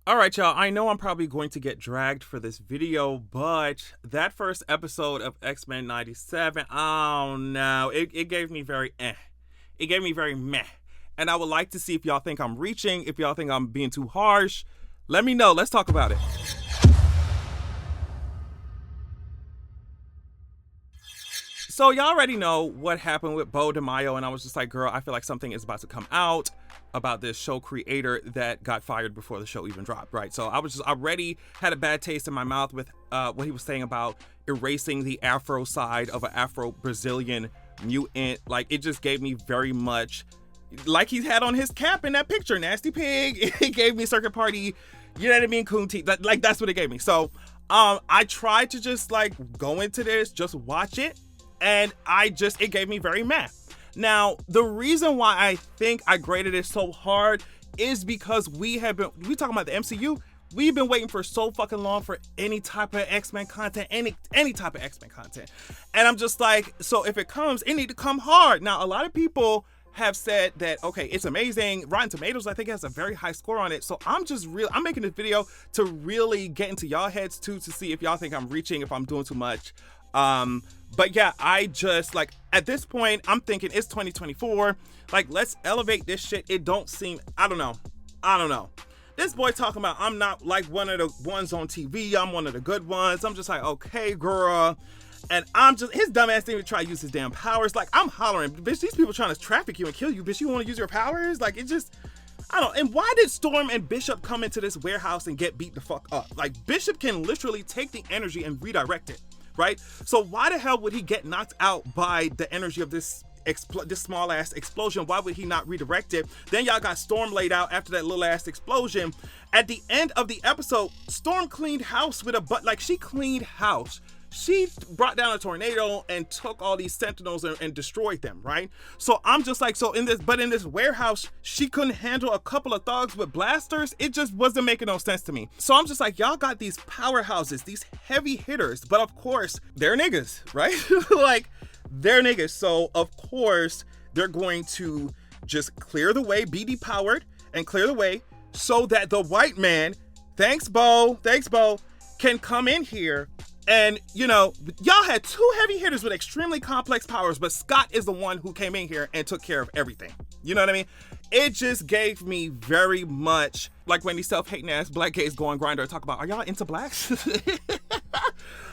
All right, y'all. I know I'm probably going to get dragged for this video, but that first episode of X-Men 97, oh no, it gave me very It gave me very meh. And I would like to see if y'all think I'm reaching, if y'all think I'm being too harsh. Let me know. Let's talk about it. So y'all already know what happened with Bo DeMaio, and I was just like, girl, I feel like something is about to come out about this show creator that got fired before the show even dropped, right? So I was just already had a bad taste in my mouth with what he was saying about erasing the Afro side of an Afro-Brazilian mutant. Like, it just gave me very much, like he had on his cap in that picture, Nasty Pig. It gave me Circuit Party, you know what I mean, Coon Teeth. Like, that's what it gave me. So I tried to just like go into this, just watch it. And it gave me very meh. Now, the reason why I think I graded it so hard is because we talking about the MCU, we've been waiting for so fucking long for any type of X-Men content, any type of X-Men content. And I'm just like, so if it comes, it need to come hard. Now, a lot of people have said that, okay, it's amazing. Rotten Tomatoes, I think, has a very high score on it. So I'm making this video to really get into y'all heads too, to see if y'all think I'm reaching, if I'm doing too much. But yeah, I just, like, at this point, I'm thinking it's 2024. Like, let's elevate this shit. It don't seem, I don't know. This boy talking about, I'm not like one of the ones on TV. I'm one of the good ones. I'm just like, okay, girl. And his dumb ass didn't even try to use his damn powers. Like, I'm hollering, bitch, these people trying to traffic you and kill you, bitch. You want to use your powers? Like, it just, I don't. And why did Storm and Bishop come into this warehouse and get beat the fuck up? Like, Bishop can literally take the energy and redirect it. Right? So why the hell would he get knocked out by the energy of this small ass explosion? Why would he not redirect it? Then y'all got Storm laid out after that little ass explosion. At the end of the episode, Storm cleaned house with she cleaned house. She brought down a tornado and took all these Sentinels and destroyed them, right? So I'm just like, in this warehouse, she couldn't handle a couple of thugs with blasters. It just wasn't making no sense to me. So I'm just like, y'all got these powerhouses, these heavy hitters, but of course, they're niggas, right? Like, they're niggas. So of course, they're going to just clear the way, be depowered, and clear the way so that the white man, thanks Bo, can come in here. And, you know, y'all had two heavy hitters with extremely complex powers, but Scott is the one who came in here and took care of everything. You know what I mean? It just gave me very much like when these self-hating ass black gays go on Grindr and talk about, are y'all into blacks?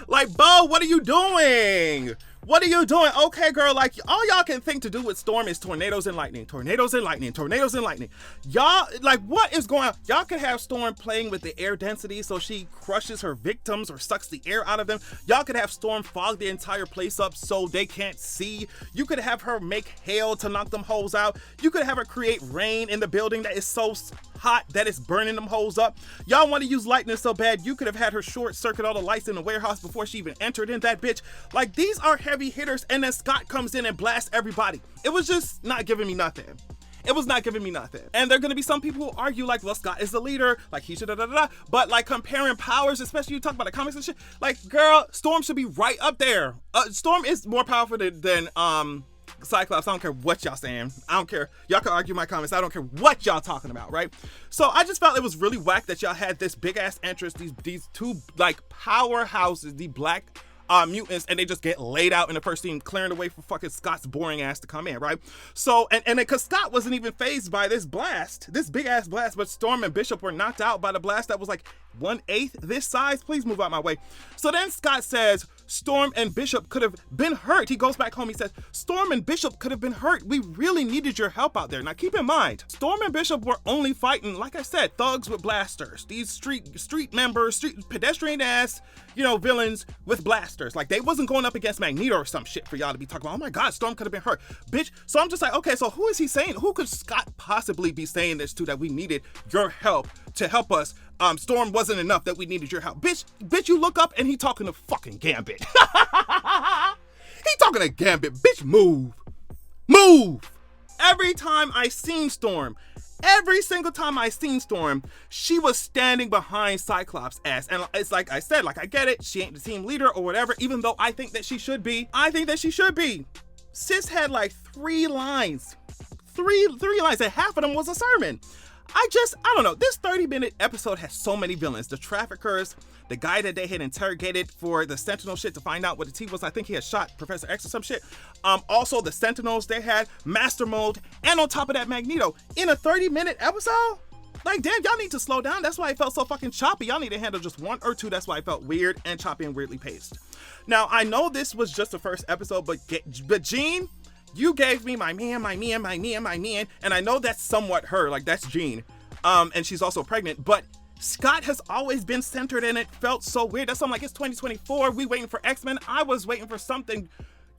Like, Bo, what are you doing? What are you doing? Okay, girl, like, all y'all can think to do with Storm is tornadoes and lightning. Tornadoes and lightning. Tornadoes and lightning. Y'all, like, what is going on? Y'all could have Storm playing with the air density so she crushes her victims or sucks the air out of them. Y'all could have Storm fog the entire place up so they can't see. You could have her make hail to knock them holes out. You could have her create rain in the building that is so hot that it's burning them holes up. Y'all want to use lightning so bad, you could have had her short circuit all the lights in the warehouse before she even entered in that bitch. Like, these are heavy hitters, and then Scott comes in and blasts everybody. It was just not giving me nothing. It was not giving me nothing. And there are gonna be some people who argue like, well, Scott is the leader, like he should da. But like comparing powers, especially you talk about the comics and shit, like, girl, Storm should be right up there. Storm is more powerful than Cyclops. I don't care what y'all saying. I don't care. Y'all can argue my comments. I don't care what y'all talking about, right? So I just felt it was really whack that y'all had this big ass entrance, these two like powerhouses, the black mutants, and they just get laid out in the first scene, clearing the way for fucking Scott's boring ass to come in, right? So, and because Scott wasn't even fazed by this blast, this big ass blast, but Storm and Bishop were knocked out by the blast that was like 1/8 this size. Please move out my way. So then Scott says, Storm and Bishop could have been hurt. He goes back home. He says, Storm and Bishop could have been hurt. We really needed your help out there. Now, keep in mind, Storm and Bishop were only fighting, like I said, thugs with blasters. These street members, street pedestrian ass, you know, villains with blasters. Like, they wasn't going up against Magneto or some shit for y'all to be talking about, oh my God, Storm could have been hurt. Bitch. So I'm just like, okay, so who is he saying? Who could Scott possibly be saying this to, that we needed your help to help us? Storm wasn't enough, that we needed your help. Bitch, you look up and he talking to fucking Gambit. He talking to Gambit. Bitch, move. Every time I seen Storm, every single time I seen Storm, she was standing behind Cyclops' ass. And it's like I said, like, I get it. She ain't the team leader or whatever, even though I think that she should be. Sis had like 3 lines. Three lines, and half of them was a sermon. I don't know. This 30-minute episode has so many villains. The traffickers, the guy that they had interrogated for the Sentinel shit to find out what the T was. I think he had shot Professor X or some shit. Also the Sentinels they had, Master Mold, and on top of that, Magneto. In a 30-minute episode? Like, damn, y'all need to slow down. That's why it felt so fucking choppy. Y'all need to handle just one or two. That's why it felt weird and choppy and weirdly paced. Now, I know this was just the first episode, but Jean, you gave me my man, and I know that's somewhat her, like that's Jean, and she's also pregnant, but Scott has always been centered and it felt so weird. That's why I'm like, it's 2024, we waiting for X-Men. I was waiting for something,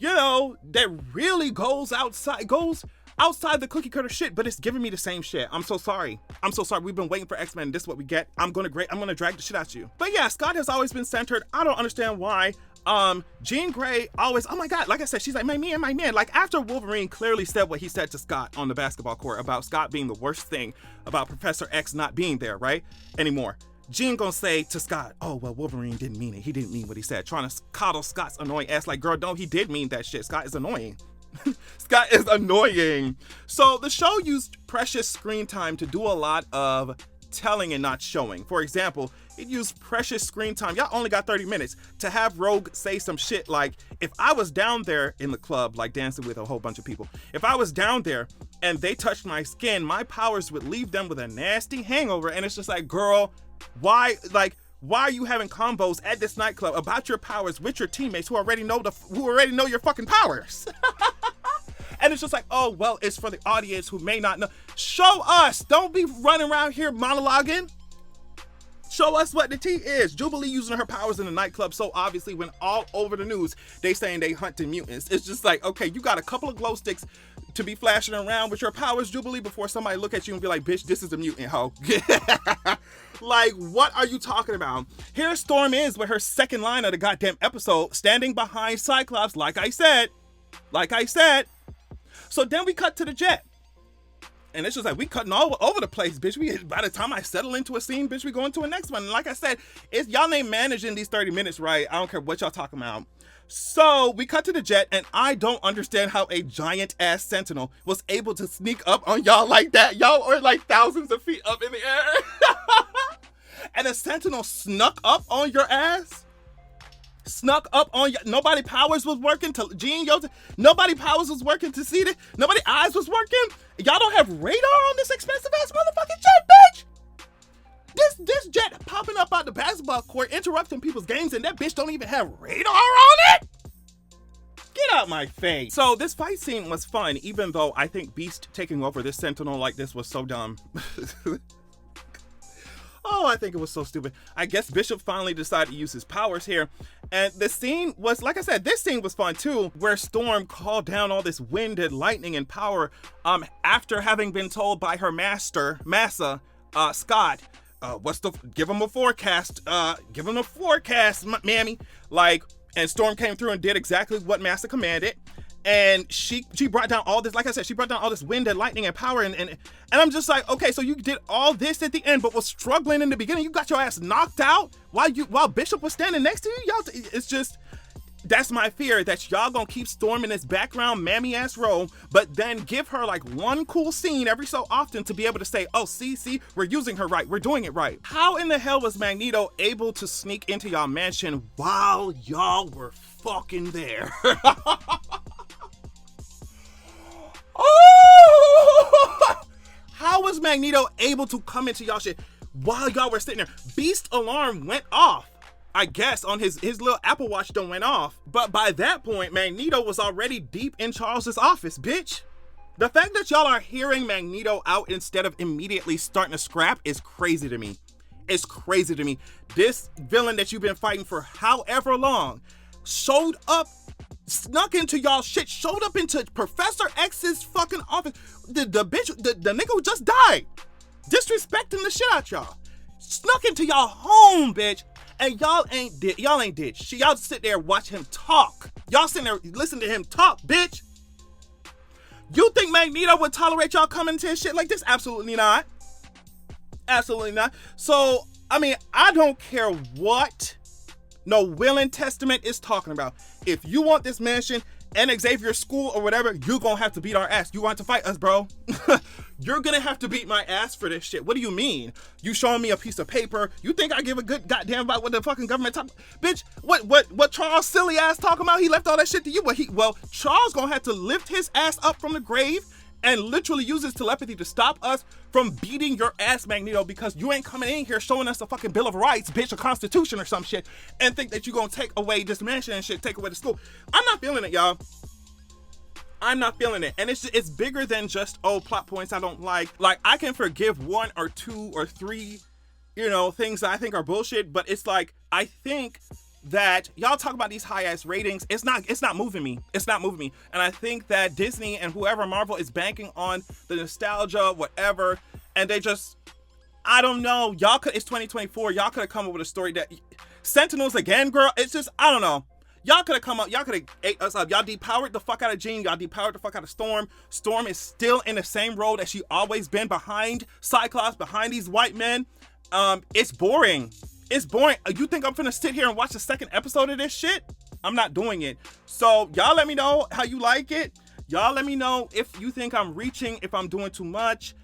that really goes outside the cookie cutter shit, but it's giving me the same shit. I'm so sorry. We've been waiting for X-Men, and this is what we get. I'm gonna drag the shit out you. But yeah, Scott has always been centered. I don't understand why. Jean Grey always, oh my God, like I said, she's like, my man. Like, after Wolverine clearly said what he said to Scott on the basketball court about Scott being the worst thing about Professor X not being there, right? Anymore. Jean gonna say to Scott, oh, well, Wolverine didn't mean it. He didn't mean what he said. Trying to coddle Scott's annoying ass like, girl, no, he did mean that shit. Scott is annoying. Scott is annoying. So the show used precious screen time to do a lot of telling and not showing. For example, it used precious screen time. Y'all only got 30 minutes to have Rogue say some shit like, if I was down there in the club, like dancing with a whole bunch of people, if I was down there and they touched my skin, my powers would leave them with a nasty hangover. And it's just like, girl, why are you having combos at this nightclub about your powers with your teammates who already know your fucking powers? And it's just like, oh, well, it's for the audience who may not know. Show us. Don't be running around here monologuing. Show us what the tea is. Jubilee using her powers in the nightclub so obviously went all over the news. They saying they hunting mutants. It's just like, okay, you got a couple of glow sticks to be flashing around with your powers, Jubilee, before somebody look at you and be like, bitch, this is a mutant hoe. Like, what are you talking about? Here Storm is with her second line of the goddamn episode, standing behind Cyclops, like I said. So then we cut to the jet. And it's just like, we cutting all over the place, bitch. By the time I settle into a scene, bitch, we go into a next one. And like I said, y'all ain't managing these 30 minutes right. I don't care what y'all talking about. So we cut to the jet, and I don't understand how a giant ass Sentinel was able to sneak up on y'all like that. Y'all are like thousands of feet up in the air. And a Sentinel snuck up on your ass? Snuck up on you. Nobody powers was working to Jean. Nobody powers was working to see that. Nobody eyes was working. Y'all don't have radar on this expensive ass motherfucking jet, bitch. This jet popping up out the basketball court, interrupting people's games, and that bitch don't even have radar on it. Get out my face. So this fight scene was fun, even though I think Beast taking over this Sentinel like this was so dumb. Oh, I think it was so stupid. I guess Bishop finally decided to use his powers here. And the scene was, like I said, this scene was fun too, where Storm called down all this wind and lightning and power after having been told by her master, Massa, Scott, give him a forecast, mammy. Like, and Storm came through and did exactly what Massa commanded. And she brought down all this, like I said, she brought down all this wind and lightning and power, and I'm just like, okay, so you did all this at the end, but was struggling in the beginning. You got your ass knocked out while Bishop was standing next to you. Y'all, it's just, that's my fear, that y'all gonna keep Storm in this background mammy ass role, but then give her like one cool scene every so often to be able to say, oh, see, we're using her right, we're doing it right. How in the hell was Magneto able to sneak into y'all mansion while y'all were fucking there? Oh! How was Magneto able to come into y'all shit while y'all were sitting there? Beast alarm went off, I guess, on his little Apple Watch done went off. But by that point, Magneto was already deep in Charles's office, bitch. The fact that y'all are hearing Magneto out instead of immediately starting to scrap is crazy to me. It's crazy to me. This villain that you've been fighting for however long showed up, snuck into y'all shit, showed up into Professor X's fucking office. The bitch, the nigga who just died, disrespecting the shit out y'all, snuck into y'all home, bitch, and y'all ain't did. Y'all sit there watch him talk. Y'all sitting there listen to him talk, bitch. You think Magneto would tolerate y'all coming to his shit like this? Absolutely not. Absolutely not. So, I mean, I don't care what no will and testament is talking about. If you want this mansion, and Xavier's school or whatever, you're gonna have to beat our ass. You want to fight us, bro? You're gonna have to beat my ass for this shit. What do you mean? You showing me a piece of paper? You think I give a good goddamn about what the fucking government talk? Bitch, what Charles silly ass talking about? He left all that shit to you. Well, Charles gonna have to lift his ass up from the grave and literally use his telepathy to stop us from beating your ass, Magneto, because you ain't coming in here showing us a fucking Bill of Rights, bitch, a Constitution or some shit, and think that you gonna take away this mansion and shit, take away the school. I'm not feeling it, y'all. I'm not feeling it. And it's bigger than just, oh, plot points I don't like. Like, I can forgive 1 or 2 or 3, things that I think are bullshit, but it's like, I think that y'all talk about these high ass ratings. It's not moving me. It's not moving me. And I think that Disney and whoever, Marvel, is banking on the nostalgia, whatever. And they just, I don't know. It's 2024. Y'all could have come up with a story that Sentinels again, girl. It's just, I don't know. Y'all could have come up, y'all could have ate us up. Y'all depowered the fuck out of Jean. Y'all depowered the fuck out of Storm. Storm is still in the same role that she always been, behind Cyclops, behind these white men. It's boring. It's boring. You think I'm finna sit here and watch the second episode of this shit? I'm not doing it. So y'all let me know how you like it. Y'all let me know if you think I'm reaching, if I'm doing too much.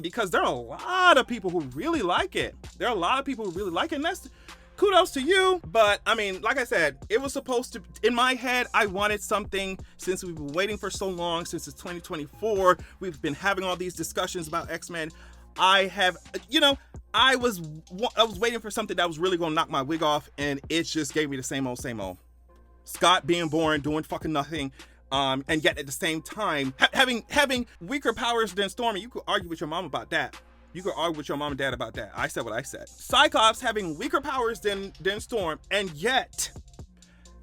Because there are a lot of people who really like it. There are a lot of people who really like it, and that's kudos to you. But I mean, like I said, it was supposed to, in my head, I wanted something, since we've been waiting for so long, since it's 2024, we've been having all these discussions about X-Men. I was waiting for something that was really gonna knock my wig off, and it just gave me the same old. Scott being boring, doing fucking nothing, and yet at the same time having weaker powers than Storm. And you could argue with your mom about that. You could argue with your mom and dad about that. I said what I said. Cyclops having weaker powers than Storm, and yet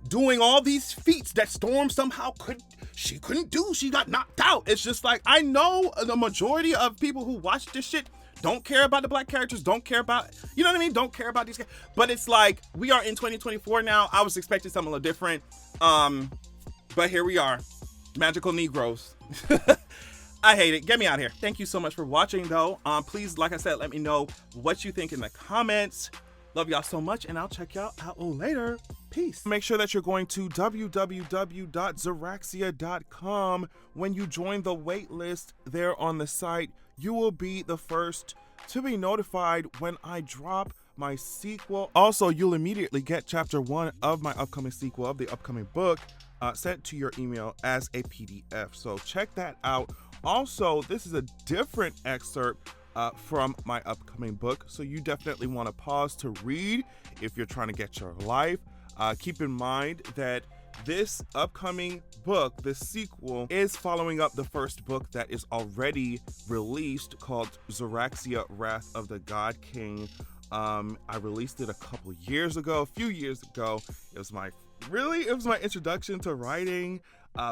doing all these feats that Storm somehow couldn't do. She got knocked out. It's just like, I know the majority of people who watch this shit don't care about the black characters, don't care about, you know what I mean? Don't care about these guys. But it's like, we are in 2024 now. I was expecting something a little different. But here we are. Magical Negroes. I hate it. Get me out of here. Thank you so much for watching, though. Please, like I said, let me know what you think in the comments. Love y'all so much, and I'll check y'all out later. Peace. Make sure that you're going to www.zeraxia.com. When you join the wait list there on the site, you will be the first to be notified when I drop my sequel. Also, you'll immediately get chapter 1 of my upcoming sequel of the upcoming book sent to your email as a PDF. So check that out. Also, this is a different excerpt from my upcoming book, so you definitely want to pause to read if you're trying to get your life. Keep in mind that this upcoming book, this sequel, is following up the first book that is already released, called Zeraxia, Wrath of the God King. I released it a few years ago. It was my introduction to writing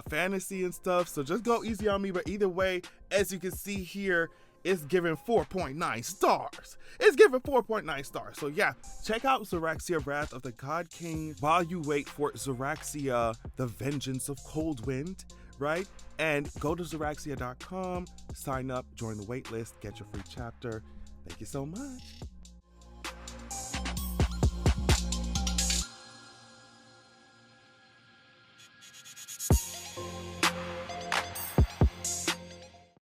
fantasy and stuff, so just go easy on me. But either way, as you can see here, it's given 4.9 stars. It's given 4.9 stars. So yeah, check out Zeraxia, Wrath of the God King while you wait for Zeraxia, The Vengeance of Coldwind, right? And go to Zeraxia.com, sign up, join the wait list, get your free chapter. Thank you so much.